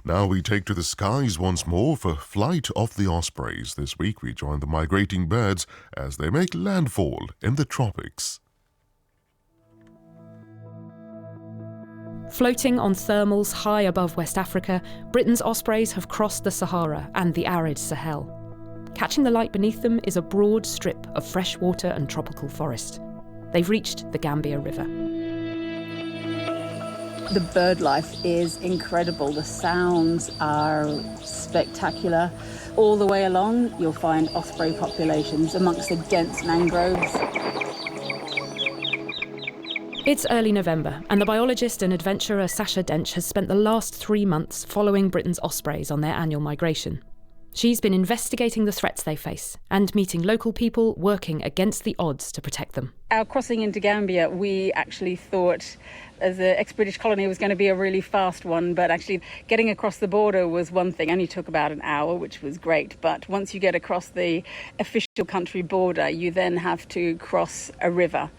Now we take to the skies once more for Flight of the Ospreys. This week we join the migrating birds as they make landfall in the tropics. Floating on thermals high above West Africa, Britain's ospreys have crossed the Sahara and the arid Sahel. Catching the light beneath them is a broad strip of fresh water and tropical forest. They've reached the Gambia River. The bird life is incredible. The sounds are spectacular. All the way along, you'll find osprey populations amongst the dense mangroves. It's early November, and the biologist and adventurer Sacha Dench has spent the last 3 months following Britain's ospreys on their annual migration. She's been investigating the threats they face and meeting local people working against the odds to protect them. Our crossing into Gambia, we actually thought as an ex-British colony was going to be a really fast one, but actually getting across the border was one thing. Only took about an hour, which was great. But once you get across the official country border, you then have to cross a river.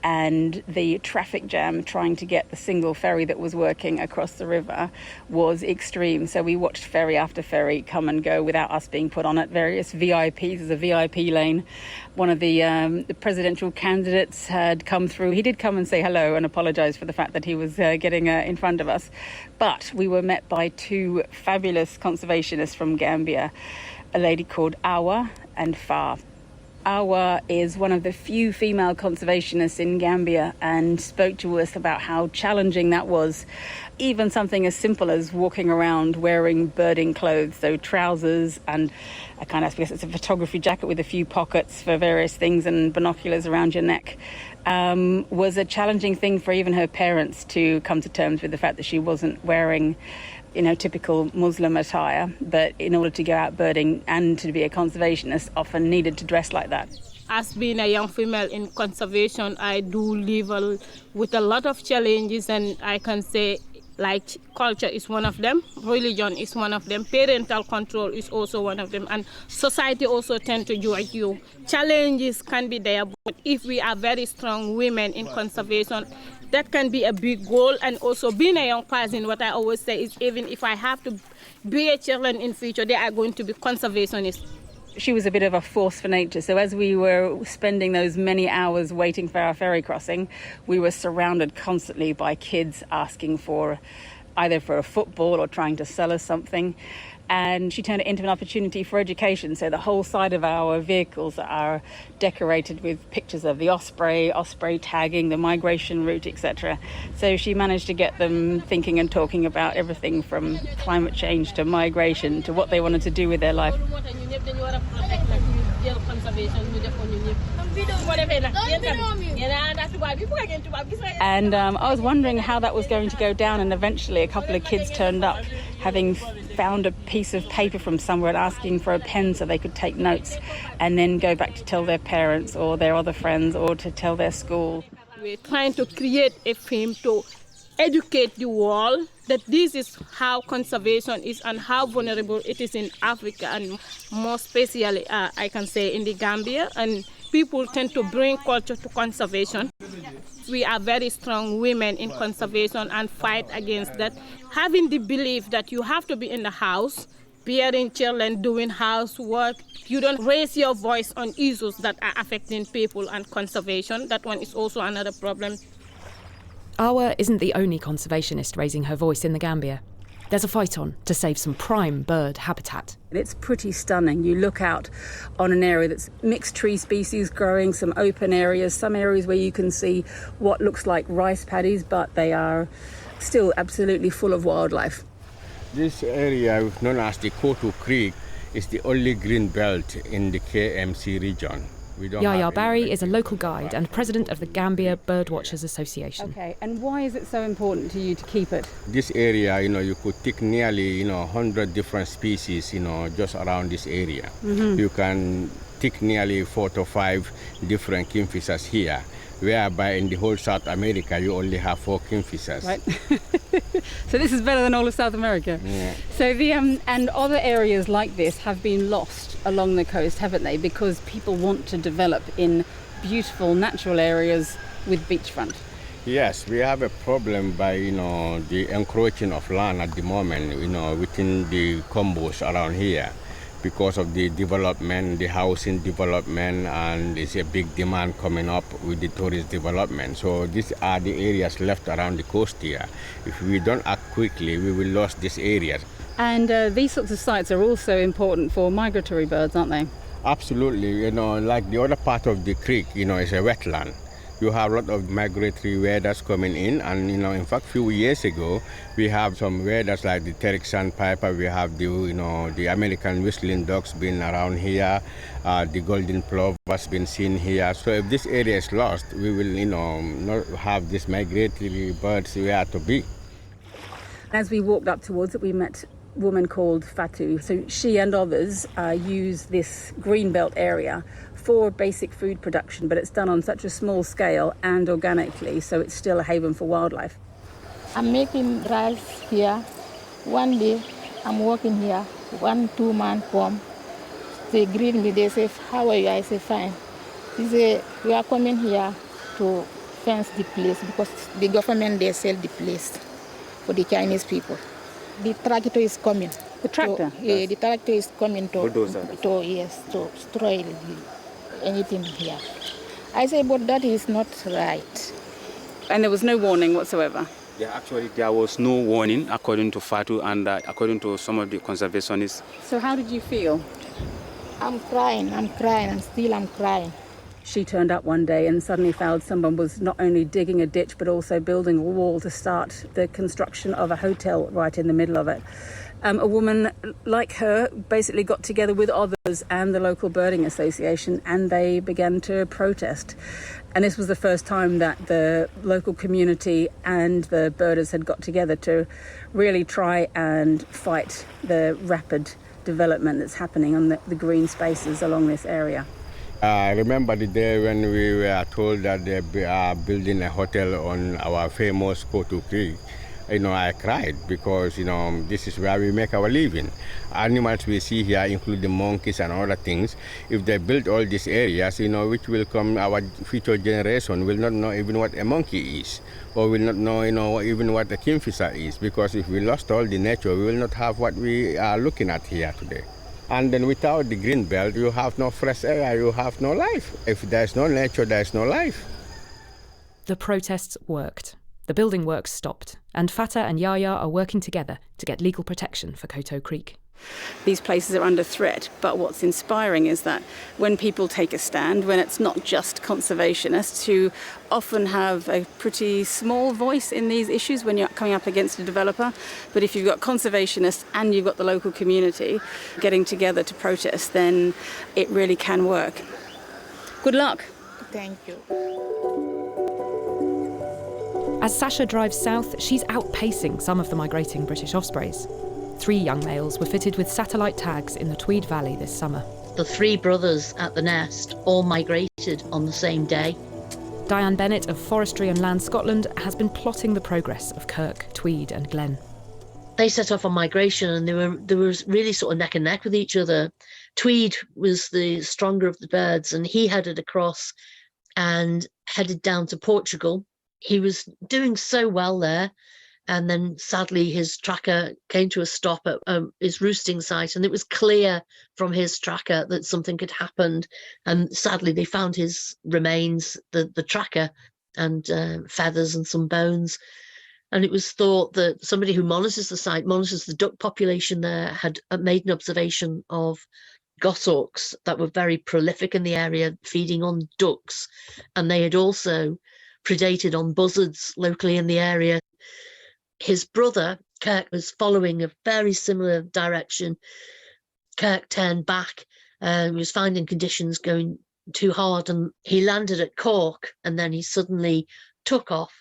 And the traffic jam trying to get the single ferry that was working across the river was extreme. So we watched ferry after ferry come and go without us being put on at various VIPs. There's a VIP lane. One of the presidential candidates had come through. He did come and say hello and apologise for the fact that he was getting in front of us. But we were met by 2 fabulous conservationists from Gambia, a lady called Awa and Fa. Awa is one of the few female conservationists in Gambia and spoke to us about how challenging that was. Even something as simple as walking around wearing birding clothes, so trousers and I guess it's a photography jacket with a few pockets for various things and binoculars around your neck, was a challenging thing for even her parents to come to terms with the fact that she wasn't wearing typical Muslim attire, but in order to go out birding and to be a conservationist, often needed to dress like that. As being a young female in conservation, I do live with a lot of challenges, and I can say like culture is one of them, religion is one of them, parental control is also one of them, and society also tend to judge you. Challenges can be there, but if we are very strong women in conservation, that can be a big goal. And also being a young person, what I always say is even if I have to be a children in future, they are going to be conservationists. She was a bit of a force for nature. So as we were spending those many hours waiting for our ferry crossing, we were surrounded constantly by kids asking for either for a football or trying to sell us something. And she turned it into an opportunity for education. So the whole side of our vehicles are decorated with pictures of the osprey tagging, the migration route, etc. So she managed to get them thinking and talking about everything from climate change to migration to what they wanted to do with their life. And I was wondering how that was going to go down, and eventually a couple of kids turned up having found a piece of paper from somewhere and asking for a pen so they could take notes and then go back to tell their parents or their other friends or to tell their school. We're trying to create a film to educate the world that this is how conservation is and how vulnerable it is in Africa, and more especially, I can say, in the Gambia. And people tend to bring culture to conservation. We are very strong women in conservation and fight against that. Having the belief that you have to be in the house, bearing children, doing housework, you don't raise your voice on issues that are affecting people and conservation. That one is also another problem. Awa isn't the only conservationist raising her voice in the Gambia. There's a fight on to save some prime bird habitat. It's pretty stunning. You look out on an area that's mixed tree species growing, some open areas, some areas where you can see what looks like rice paddies, but they are still absolutely full of wildlife. This area, known as the Kotu Creek, is the only green belt in the KMC region. Yaya Barry is a local guide and president of the Gambia Birdwatchers Association. Okay, and why is it so important to you to keep it? This area, you could take nearly, 100 different species, just around this area. Mm-hmm. You can take nearly 4 to 5 different kingfishers here, whereby in the whole South America, you only have 4 kingfishers. Right. So this is better than all of South America. Yeah. So and other areas like this have been lost along the coast, haven't they? Because people want to develop in beautiful natural areas with beachfront. Yes, we have a problem by, the encroaching of land at the moment, within the combos around here because of the development, the housing development, and there's a big demand coming up with the tourist development. So these are the areas left around the coast here. If we don't act quickly, we will lose these areas. And these sorts of sites are also important for migratory birds, aren't they? Absolutely, like the other part of the creek, is a wetland. You have a lot of migratory waders coming in, and in fact, a few years ago, we have some waders like the Terrick sandpiper. We have the American whistling ducks been around here. The golden plover's been seen here. So if this area is lost, we will not have these migratory birds where to be. As we walked up towards it, we met a woman called Fatu. So she and others use this greenbelt area for basic food production, but it's done on such a small scale and organically, so it's still a haven for wildlife. I'm making rice here. One day I'm working here, 1-2 man come. They greet me, they say, how are you? I say, fine. They say, we are coming here to fence the place because the government, they sell the place for the Chinese people. The tractor is coming. The tractor? The tractor is coming to destroy anything here. I say, but that is not right. And there was no warning whatsoever? Yeah, actually there was no warning according to Fatu and according to some of the conservationists. So how did you feel? I'm crying, and still I'm crying. She turned up one day and suddenly found someone was not only digging a ditch but also building a wall to start the construction of a hotel right in the middle of it. A woman like her basically got together with others and the local birding association, and they began to protest. And this was the first time that the local community and the birders had got together to really try and fight the rapid development that's happening on the green spaces along this area. I remember the day when we were told that they are building a hotel on our famous Kotu Creek. I cried because, this is where we make our living. Animals we see here, including monkeys and other things, if they build all these areas, which will come, our future generation will not know even what a monkey is, or will not know, even what a kingfisher is, because if we lost all the nature, we will not have what we are looking at here today. And then without the green belt, you have no fresh air, you have no life. If there's no nature, there's no life. The protests worked. The building works stopped, and Fatah and Yaya are working together to get legal protection for Koto Creek. These places are under threat, but what's inspiring is that when people take a stand, when it's not just conservationists who often have a pretty small voice in these issues when you're coming up against a developer, but if you've got conservationists and you've got the local community getting together to protest, then it really can work. Good luck. Thank you. As Sacha drives south, she's outpacing some of the migrating British ospreys. 3 young males were fitted with satellite tags in the Tweed Valley this summer. The 3 brothers at the nest all migrated on the same day. Diane Bennett of Forestry and Land Scotland has been plotting the progress of Kirk, Tweed and Glen. They set off on migration and they were really sort of neck and neck with each other. Tweed was the stronger of the birds and he headed across and headed down to Portugal. He was doing so well there, and then sadly his tracker came to a stop at his roosting site, and it was clear from his tracker that something had happened, and sadly they found his remains, the tracker, and feathers and some bones. And it was thought that somebody who monitors the site, monitors the duck population there, had made an observation of goshawks that were very prolific in the area, feeding on ducks, and they had also predated on buzzards locally in the area. His brother, Kirk, was following a very similar direction. Kirk turned back, he was finding conditions going too hard, and he landed at Cork, and then he suddenly took off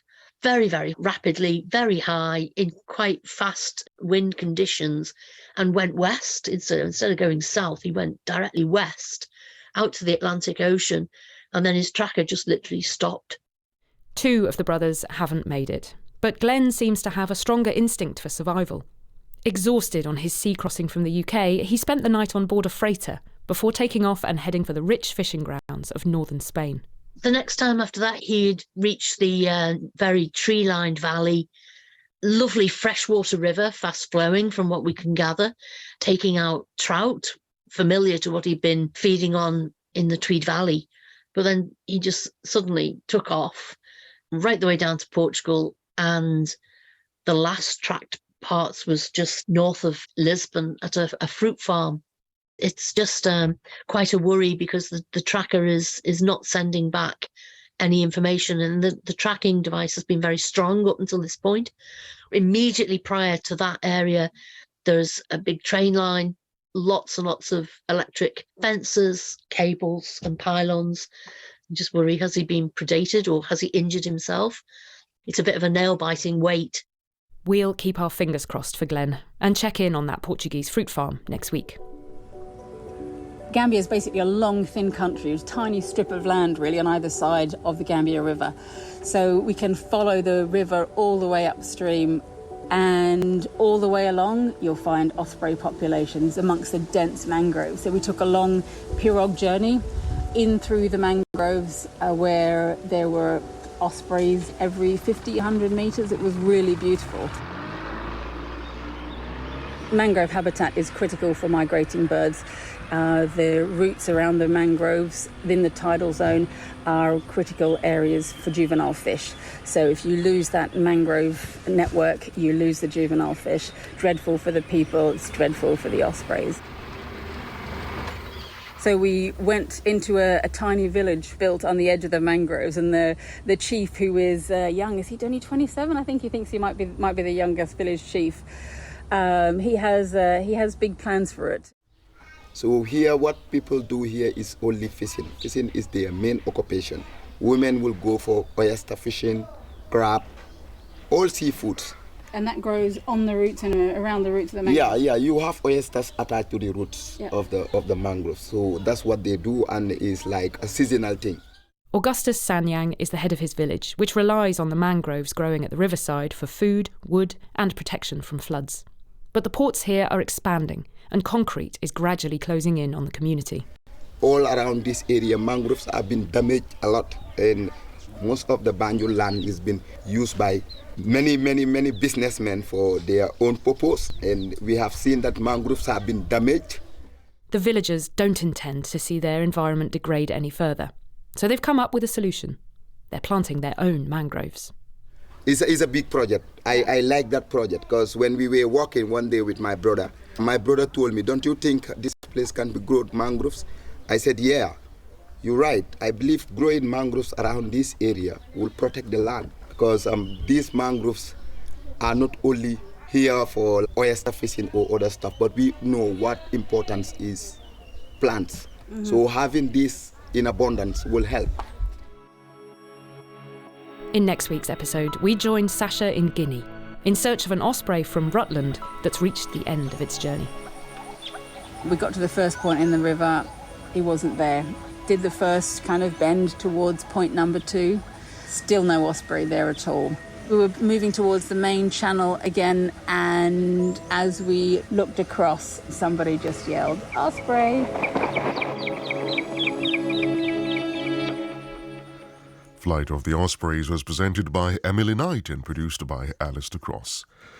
very, very rapidly, very high, in quite fast wind conditions, and went west. Instead of going south, he went directly west, out to the Atlantic Ocean, and then his tracker just literally stopped. 2 of the brothers haven't made it, but Glenn seems to have a stronger instinct for survival. Exhausted on his sea crossing from the UK, he spent the night on board a freighter before taking off and heading for the rich fishing grounds of northern Spain. The next time after that, he'd reached the very tree-lined valley, lovely freshwater river, fast flowing from what we can gather, taking out trout, familiar to what he'd been feeding on in the Tweed Valley. But then he just suddenly took off right the way down to Portugal, and the last tracked parts was just north of Lisbon at a fruit farm. It's just quite a worry because the tracker is not sending back any information, and the tracking device has been very strong up until this point. Immediately prior to that area, there's a big train line, lots and lots of electric fences, cables and pylons. I just worry, has he been predated or has he injured himself? It's a bit of a nail-biting wait. We'll keep our fingers crossed for Glenn and check in on that Portuguese fruit farm next week. Gambia is basically a long, thin country, a tiny strip of land really on either side of the Gambia River. So we can follow the river all the way upstream, and all the way along you'll find osprey populations amongst the dense mangroves. So we took a long pirogue journey in through the mangroves where there were ospreys every 50, 100 metres. It was really beautiful. Mangrove habitat is critical for migrating birds. The roots around the mangroves in the tidal zone are critical areas for juvenile fish. So if you lose that mangrove network, you lose the juvenile fish. Dreadful for the people, it's dreadful for the ospreys. So we went into a tiny village built on the edge of the mangroves, and the chief, who is young, is he only 27? I think he thinks he might be the youngest village chief. He has big plans for it. So here, what people do here is only fishing. Fishing is their main occupation. Women will go for oyster fishing, crab, all seafoods. And that grows on the roots and around the roots of the mangroves? Yeah. You have oysters attached to the roots of the mangroves. So that's what they do, and it's like a seasonal thing. Augustus Sanyang is the head of his village, which relies on the mangroves growing at the riverside for food, wood and protection from floods. But the ports here are expanding, and concrete is gradually closing in on the community. All around this area, mangroves have been damaged a lot, and most of the Banjul land has been used by many businessmen for their own purpose, and we have seen that mangroves have been damaged. The villagers don't intend to see their environment degrade any further, so they've come up with a solution. They're planting their own mangroves. It's a big project. I like that project because when we were walking one day with my brother told me, don't you think this place can be grown mangroves? I said, yeah, you're right. I believe growing mangroves around this area will protect the land because these mangroves are not only here for oyster fishing or other stuff, but we know what importance is plants. Mm-hmm. So having this in abundance will help. In next week's episode, we join Sacha in Guinea in search of an osprey from Rutland that's reached the end of its journey. We got to the first point in the river, he wasn't there. Did the first kind of bend towards point number 2, still no osprey there at all. We were moving towards the main channel again, and as we looked across, somebody just yelled, "Osprey!" Flight of the Ospreys was presented by Emily Knight and produced by Alasdair.